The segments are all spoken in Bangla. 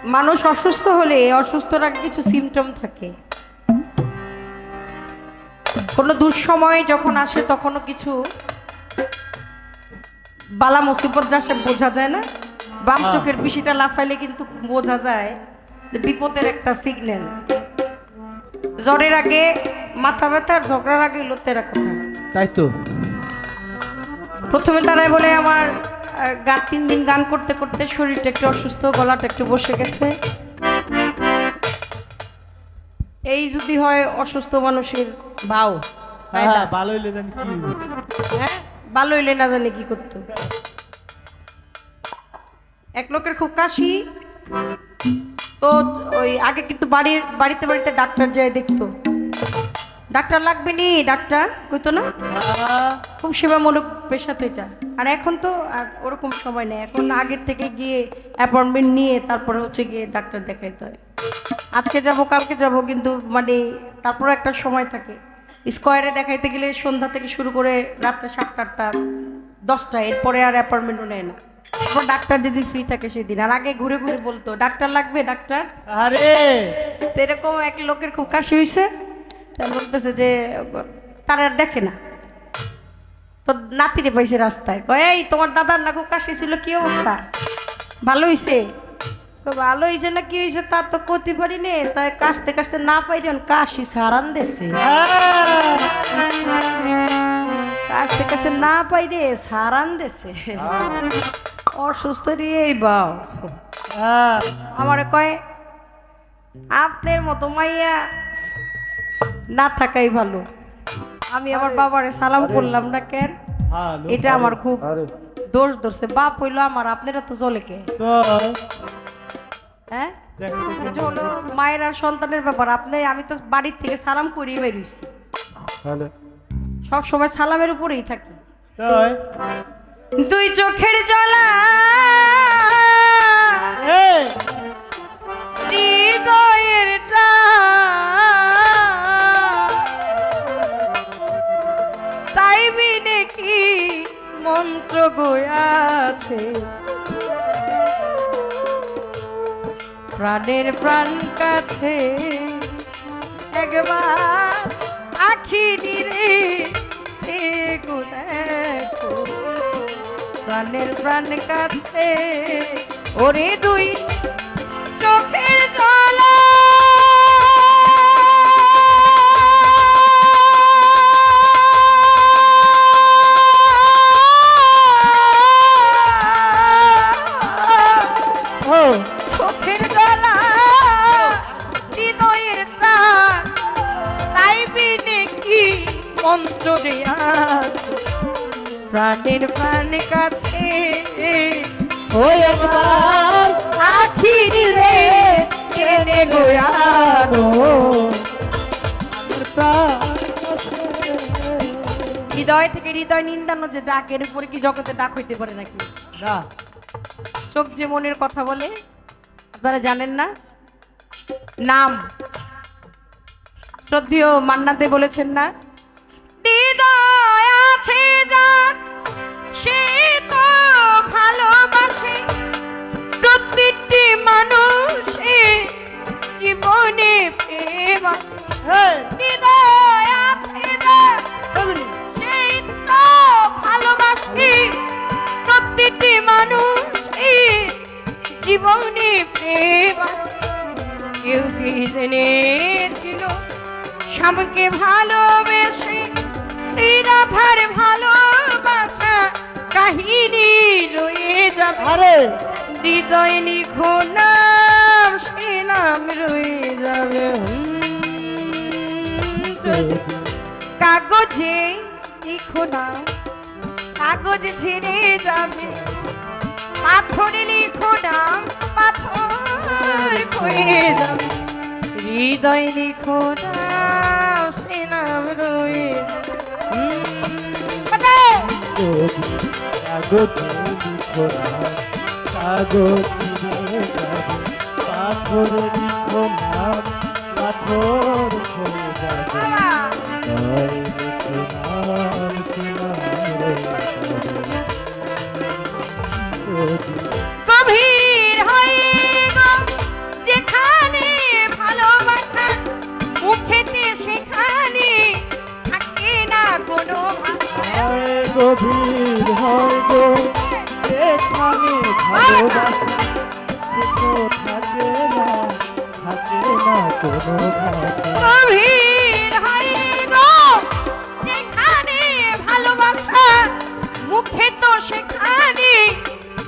মানুষ অসুস্থ হলে অসুস্থর আগে কিছু সিমটম থাকে। কোনো দুঃসময় যখন আসে তখনও কিছু বালা মুসিবত যা সে বোঝা যায় না। বাম চোখের পিসিটা লাফাইলে কিন্তু বোঝা যায় যে বিপদের একটা সিগন্যাল। জ্বরের আগে মাথা ব্যথা, আর ঝগড়ার আগে লোতেরা কথা। তাই তো। প্রথমে তারাই বলে আমার গান 3 দিন গান করতে করতে শরীরটা একটু অসুস্থ, গলাটা একটু বসে গেছে। এই যদি হয় অসুস্থ মানুষের ভাও, হ্যাঁ ভালো হইলে জানি কি হ্যাঁ ভালো হইলে না জানি কি করতো। এক লোকের খুব কাশি, তো ওই আগে কিন্তু বাড়িতে বাড়িতে ডাক্তার যায় দেখতো। ডাক্তার লাগবে নি, ডাক্তার কইতো না, খুব সেবামূলক পেশা তো এটা। আর এখন তো আর ওরকম সময় নেই, এখন আগের থেকে গিয়ে অ্যাপয়েন্টমেন্ট নিয়ে তারপরে হচ্ছে গিয়ে ডাক্তার দেখাইতে হয়। আজকে যাব কালকে যাব, কিন্তু মানে তারপরে একটা সময় থাকে। স্কোয়ারে দেখাইতে গেলে সন্ধ্যা থেকে শুরু করে রাত্রে 7টা 8টা 10টা, এরপরে আর অ্যাপয়েন্টমেন্টও নেয় না। তারপর ডাক্তার যেদিন ফ্রি থাকে সেদিন। আর আগে ঘুরে ঘুরে বলতো ডাক্তার লাগবে ডাক্তার। আরে তো এরকম এক লোকের খুব কাশি হয়েছে, বলতেছে যে তারা আর দেখে না, তো নাতিরে পাইছে রাস্তায়, কয় এই তোমার দাদার না খুব কাশি ছিল, কি অবস্থা, ভালো হয়েছে? ভালো হয়েছে না কি হয়েছে তা তো করতে পারি নে, তাই কাশতে কাশতে না পাইলেন কাশি সারান দেশে, কাশতে কাশতে না পাইরে সারান দেশে অসুস্থ রে এই বাও। আমার কয় আপনার মতো মাইয়া না থাকাই ভালো। আমি আমার বাবারে সালাম করলাম না কেন, এটা আমার খুব দোষ ধরছে। বাপ হইলো আমার, আপনারা তো জলে কে? হ্যাঁ এটা হলো মায়ের আর সন্তানের ব্যাপার। আমি তো বাড়ির থেকে সালাম করিয়ে বেরিয়েছি, সব সময় সালামের উপরেই থাকি। দুই চোখের জলা হৃদয়ের তাই বিনে কি মন্ত্র গোয়াছে, প্রাণের প্রাণ কাছে একবার আখি নিরে দেখো, প্রাণের প্রাণ কাছে ওরে দুই চোখের জলা চোখের জলা হৃদয়ের প্রাণ তাই বিনে কি মন্ত্র দেয়া, প্রাণের প্রাণ কাছে ওই একবার আখির রে কেনে গোয়ানো। হৃদয় থেকে হৃদয় নিন্দানো যে ডাকের উপরে কি জগতে ডাক হইতে পারে নাকি? না। চোখ যে মনের কথা বলে, আপনারা জানেন না? নাম শ্রদ্ধেয় মান্না দে বলেছেন না, হৃদয় আছে যার সে তো ভালোবাসে প্রত্যেকটি মানুষ জীবনে প্রেম। হৃদয় আছে যার সেই তো ভালোবাসে প্রত্যেকটি মানুষ জীবনে প্রেম। কেউ কি জেনেছিল স্বামীকে ভালোবেসে শ্রী রাধার ভালোবাসা কাহিনী রয়ে যাবে, হৃদয় লিখো নাম সে নাম রয়ে যাবে, কাগজে লিখো নাম কাগজ ছেড়ে যাবে, পাথরে লিখো নাম পাথর হয়ে যাবে, হৃদয় লিখো নাম সে নাম রয়ে পাথর লিখো নাম পাথর হয়ে যাবে, গভীর হয়ে গভীর হয় গো যেখানে ভালোবাসা মুখে তো সেখানে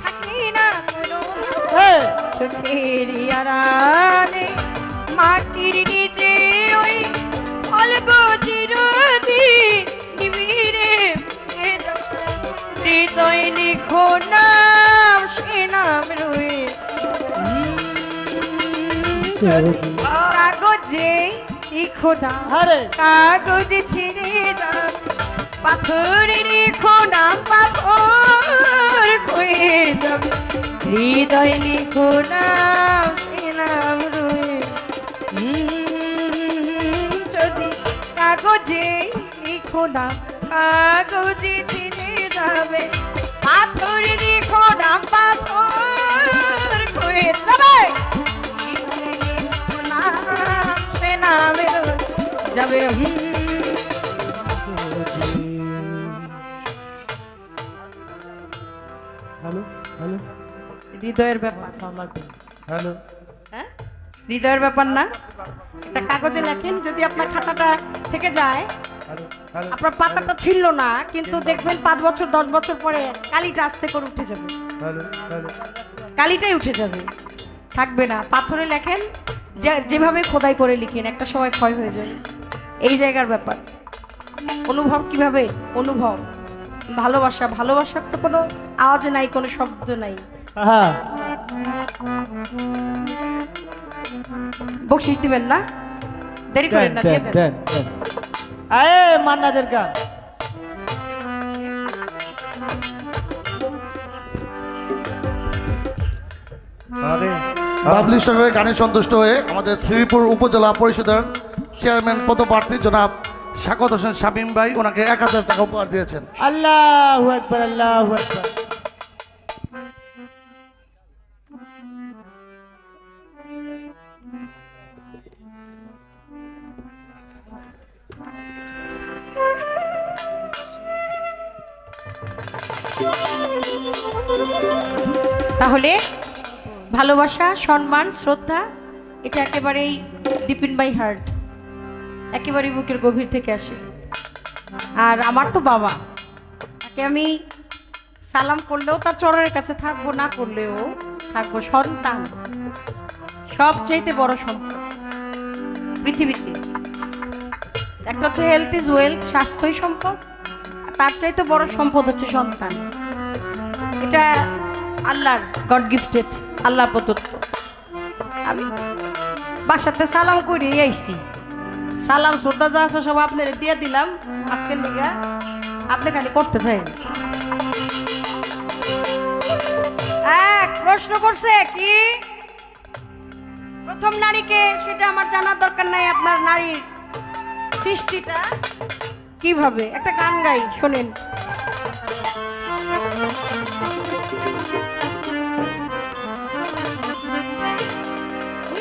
থাকি না কোনো চোখের আড়ালে মাটির নিচে ওই অল্প চিরদিন নিবিড়ে হৃদয় লিখো নাম সে নাম রয়ে কাগজে লিখো নাম আরে কাগজে ছিঁড়ে যান পাথর লিখো নাম পাথর হয়ে যাবে হৃদয় লিখো নাম সে নাম রয়ে যদি কাগজে লিখো নাম কাগজে ছিঁড়ে যাবে পাথর লিখো নাম পাথর হয়ে যাবে হৃদয় লিখো নাম সে নাম রয়ে যাবে হ্যালো হ্যালো হৃদয়ের ব্যাপার সাউন্ড লাগবে হ্যালো হ্যাঁ হৃদয়ের ব্যাপার না একটা কাগজে লেখেন যদি আপনার খাতাটা থেকে যায় হ্যালো হ্যালো আপনার পাতাটা ছিল না কিন্তু দেখবেন 5 বছর 10 বছর পরে কালিটা আস্তে করে উঠে যাবে হ্যালো হ্যালো কালিটাই উঠে যাবে থাকবে না পাথরে লেখেন যেভাবে খোদাই করে লিখেন একটা সময় ক্ষয় হয়ে যাবে এই জায়গার ব্যাপার অনুভব কিভাবে অনুভব ভালোবাসা ভালোবাসার তো কোনো আওয়াজ নাই কোনো শব্দ নাই হ্যাঁ বকশিস দিবেন না দেরি করেন না দিয়ে দেন দেন আয়ে মান্নাদের গান আরে বাবলি সরকারের গানে সন্তুষ্ট হয়ে আমাদের শ্রীপুর উপজেলা পরিষদের চেয়ারম্যান পদপ্রার্থী জনাব শাকত হোসেন শামীম ভাই ওনাকে 1000 টাকা উপহার দিয়েছেন। আল্লাহু আকবার আল্লাহু আকবার তাহলে ভালোবাসা সম্মান শ্রদ্ধা এটা একেবারেই ডিপ ইন মাই হার্ট একেবারেই বুকের গভীর থেকে আসে আর আমার তো বাবা তাকে আমি সালাম করলেও তার চরণের কাছে থাকবো না করলেও থাকবো সন্তান সবচেয়ে বড় সম্পদ পৃথিবীতে একটা হচ্ছে হেলথ ইজ ওয়েলথ স্বাস্থ্যই সম্পদ আর তার চাইতে বড় সম্পদ হচ্ছে সন্তান এটা আল্লাহর গড গিফটেড আল্লাহ প্রদত্ত আমি বাসাতে সালাম করে আইছি সালাম শ্রদ্ধা যা আছে সব আপনার দিয়ে দিলাম আজকের দিকে আপনি খালি করতে থাকেন এক প্রশ্ন করছে কি প্রথম নারীকে সেটা আমার জানার দরকার নাই আপনার নারীর সৃষ্টিটা কিভাবে একটা গান গাই শোনেন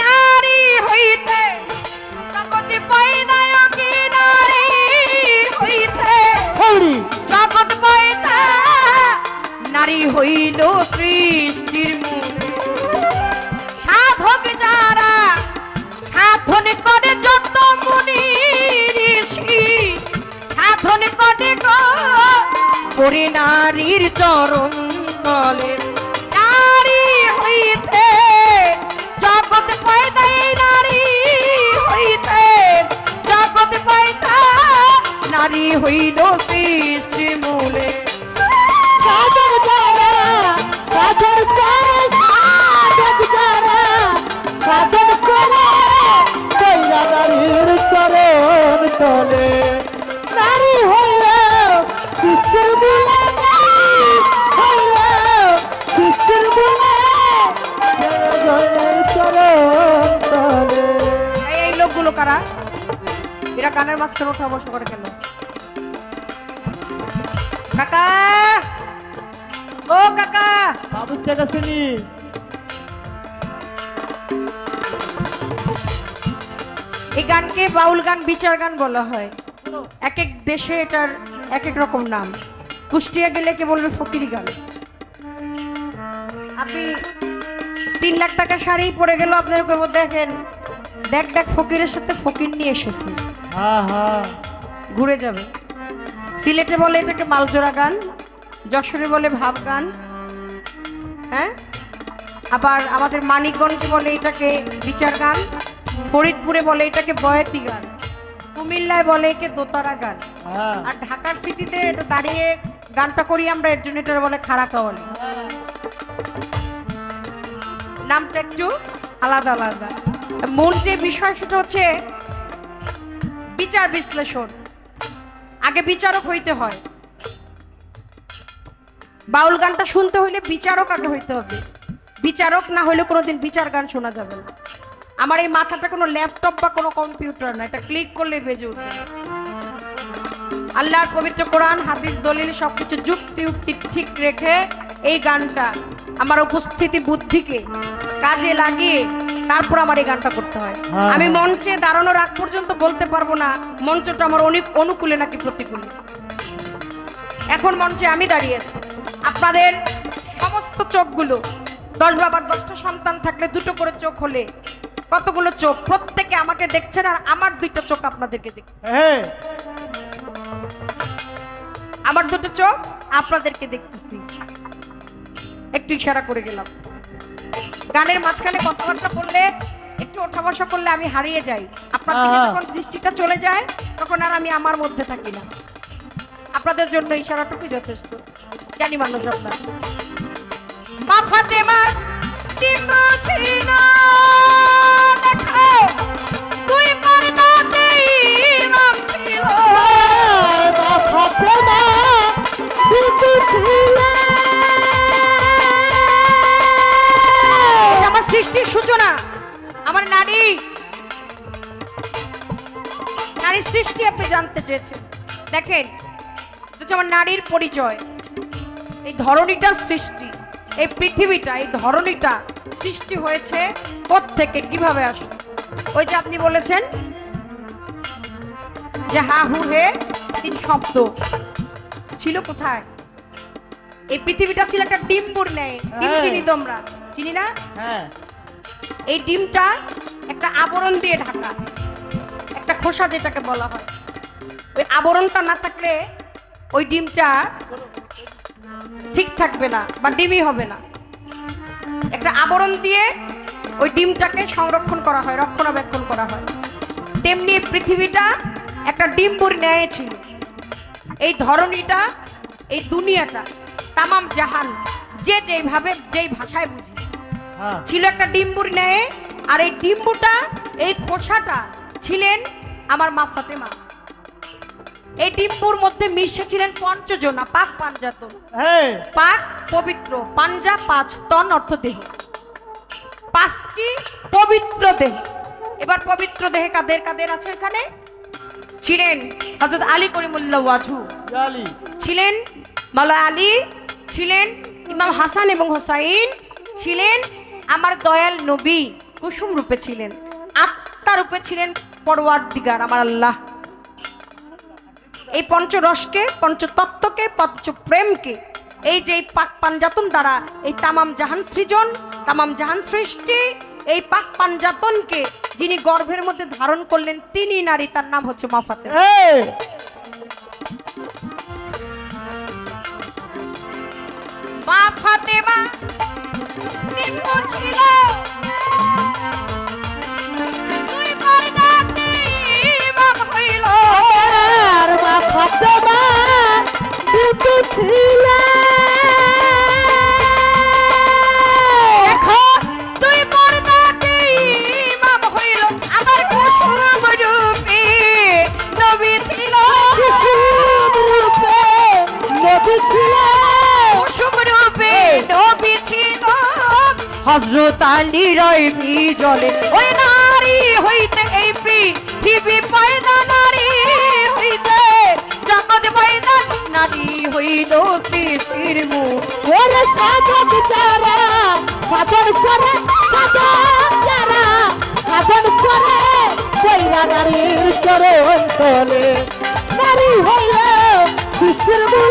নারী হইতে জগতে পয়নায়কি নারী হইতে ছৌরি জগৎ পয়তা নারী হইল সৃষ্টির মূল সাধক যারা সাধন করে যত মুনি ঋষি সাধন করে গো করে নারীর চরণ তলে নারী হইতে জগৎ পয়দা নারী হইতে জগৎ পয়দা নারী হইল সৃষ্টি মূলে সাধন যারা সাধন করে সাধক যারা সাধন করে কইরা নারীর চরণ তলে নারী হইল বিশ্বের মূলে নারী হইল বিশ্বের মূলে জনের চরণ তলে এই লোকগুলো কারা এরা কানের মাঝখানে ওঠা বসা করে কেন কাকা ও কাকা বাবুর থেকে শুনি এই গানকে বাউল গান বিচার গান বলা হয় এক এক দেশে এটার এক এক রকম নাম কুষ্টিয়া গেলে কে বলবে ফকিরি গান আপনি 3 লাখ টাকা শাড়ি পরে গেল আপনার কইব দেখেন দেখ দেখ ফকিরের সাথে ফকির নিয়ে এসেছে, হ্যাঁ হ্যাঁ ঘুরে যাবে। সিলেটে বলে এটাকে মালজোড়া গান, যশোরে বলে ভাব গান, হ্যাঁ, আবার আমাদের মানিকগঞ্জে বলে এটাকে বিচার গান, ফরিদপুরে বলে এটাকে বয়াতি গান, কুমিল্লায় বলে একে দোতারা গান, হ্যাঁ আর ঢাকার সিটিতে এটা দাঁড়িয়ে গানটা করি আমরা, এর জন্য এটা বলে খাড়া কাওয়ালি। নামটা একটু আলাদা আলাদা। মূল যে বিষয় সেটা হচ্ছে বিচার বিশ্লেষণ। আগে বিচারক হইতে হয়, বাউল গানটা শুনতে হইলে বিচারক আগে হইতে হবে। বিচারক না হইলে কোনোদিন বিচার গান শোনা যাবে না। আমার এই মাথাটা কোনো ল্যাপটপ বা কোনো কম্পিউটার না, এটা ক্লিক করলে বেজে উঠবে। আল্লাহর পবিত্র কোরআন, হাদিস, দলিল সবকিছু যুক্তি উক্তি ঠিক রেখে এই গানটা আমার উপস্থিতি বুদ্ধিকে কাজে লাগিয়ে তারপর আমার এই গানটা করতে হয়। হ্যাঁ। আমি মঞ্চে দাঁড়ানোর আগ পর্যন্ত বলতে পারবো না মঞ্চটা আমার অনুকূলে নাকি প্রতিকূলে। এখন মঞ্চে আমি দাঁড়িয়ে আছি, আপনাদের সমস্ত চোখগুলো 10 বাবার 10টা সন্তান থাকলে 2টো করে চোখ হলে কতগুলো চোখ, প্রত্যেকে আমাকে দেখছেন আর আমার 2টা চোখ আপনাদেরকে দেখছে। হ্যাঁ আমার 2টো চোখ আপনাদেরকে দেখতেছি। একটু ইশারা করে গেলাম। গানের মাঝখানে কথাবার্তা বললে, একটু ওঠা বসা করলে আমি হারিয়ে যাই। আপনার দিকে যখন দৃষ্টিটা চলে যায় তখন আর আমি আমার মধ্যে থাকি না। আপনাদের জন্য ইশারাটুকু যথেষ্ট। জানি মানুষ আপনার মা ফাতেমা ডিম্ব ছিল, দেখো তুই পর্দাতে ইমাম ছিল। মা ফাতেমা বিবি ছিল। এটা আমার সৃষ্টির সূচনা, আমার নারী সৃষ্টি আপনি জানতে চেয়েছেন। দেখেন, এটা হচ্ছে আমার নারীর পরিচয়। এই ধরণীটার সৃষ্টি, এই পৃথিবীটা, এই ধরণীটা সৃষ্টি হয়েছে কোত্থেকে, কিভাবে আসে? ওই যে আপনি বলেছেন যে হা হু হে 3 শব্দ ছিল কোথায়? এই পৃথিবীটা ছিল একটা ডিম্বুর ন্যায়। ডিম হ্যাঁ। চিনি তোমরা, চিনি না? হ্যাঁ এই ডিমটা একটা আবরণ দিয়ে ঢাকা, একটা খোসা যেটাকে বলা হয়। ওই আবরণটা না থাকলে ওই ডিমটা ঠিক থাকবে না বা ডিমই হবে না। একটা আবরণ দিয়ে ওই ডিমটাকে সংরক্ষণ করা হয়, রক্ষণাবেক্ষণ করা হয়। তেমনি পৃথিবীটা একটা ডিম্বুর ন্যায় ছিল। এই ধরণীটা, এই দুনিয়াটা, তামাম জাহান, যে যেইভাবে যেই ভাষায় বুঝি, হ্যাঁ ছিল একটা ডিম্বুর ন্যায়। আর এই ডিম্বুটা, এই খোসাটা ছিলেন আমার মা ফাতেমা। এই ডিম্বুর মধ্যে মিশেছিলেন 5 জনা, পাক পাঞ্জাতন। হ্যাঁ পাক পবিত্র, পাঞ্জা 5, তন অর্থ দেহ, 5টি পবিত্র দেহ। এবার পবিত্র দেহে কাদের কাদের আছে এখানে? ছিলেন হযরত আলী করিমুল্লাহ ওয়াজহু, জালি ছিলেন মাওলা আলী, ছিলেন ইমাম হাসান এবং হোসাইন, ছিলেন আমার দয়াল নবী, কুসুম রূপে ছিলেন, আত্মা রূপে ছিলেন পরওয়ারদিগার আমার আল্লাহ। এই পঞ্চরসকে, পঞ্চতত্ত্বকে, পঞ্চপ্রেমকে, এই যে এই পাক পাঞ্জাতন দ্বারা এই তামাম জাহান সৃজন, তামাম জাহান সৃষ্টি, এই পাক পাঞ্জাতনকে যিনি গর্ভের মধ্যে ধারণ করলেন তিনি নারী, তার নাম হচ্ছে মা ফাতেমা। হ্যাঁ মা ফাতেমা ডিম্ব ছিল, তুই পর্দাতে ইমাম হইল। আর মা ফাতেমা বিবি ছিল। দেখো তুই পর্দাতে ইমাম হইল, আমার কুসুম রূপে নবী ছিল। কুসুম রূপে নবী ছিল। কুসুম রূপে নবী ছিল। হযরত আলী রইবি জলে, ওই নারী হইতে এই পৃথিবী পয়দা, নারী হইতে জগৎ পয়দা, নারী হইল সৃষ্টির মূল। ওরে সাধক যারা সাধন করে, সাধক যারা সাধন করে, কইরা নারীর চরণ তলে নারী হইল সৃষ্টির মূল।